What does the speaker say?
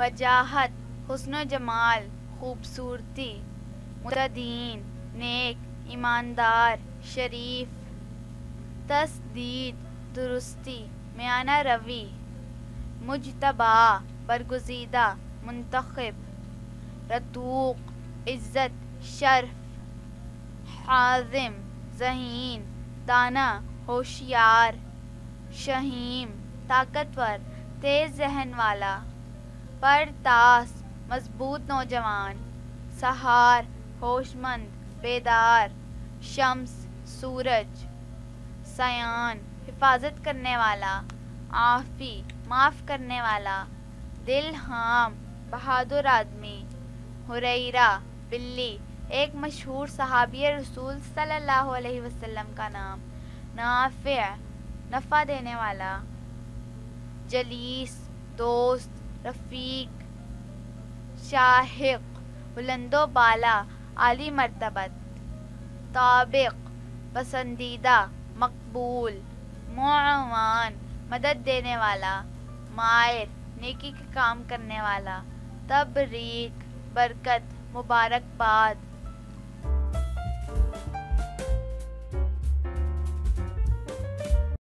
وجاہت حسن و جمال خوبصورتی، متدین نیک ایماندار شریف، تصدیق درستی میانہ روی، مجتبی برگزیدہ منتخب، رتوق عزت شرف، حازم ذہین دانا ہوشیار، شہیم طاقتور تیز ذہن والا، پرتاس مضبوط نوجوان، سحار ہوش مند بیدار، شمس سورج، سیان حفاظت کرنے والا، عافی معاف کرنے والا، دلہام بہادر آدمی، ہریرہ بلی ایک مشہور صحابی رسول صلی اللہ علیہ وسلم کا نام، نافع نفع دینے والا، جلیس دوست رفیق، شاہق بلند و بالا عالی مرتبت، طابق پسندیدہ مقبول، معاون مدد دینے والا، مائر نیکی کے کام کرنے والا، تبریک برکت مبارکباد،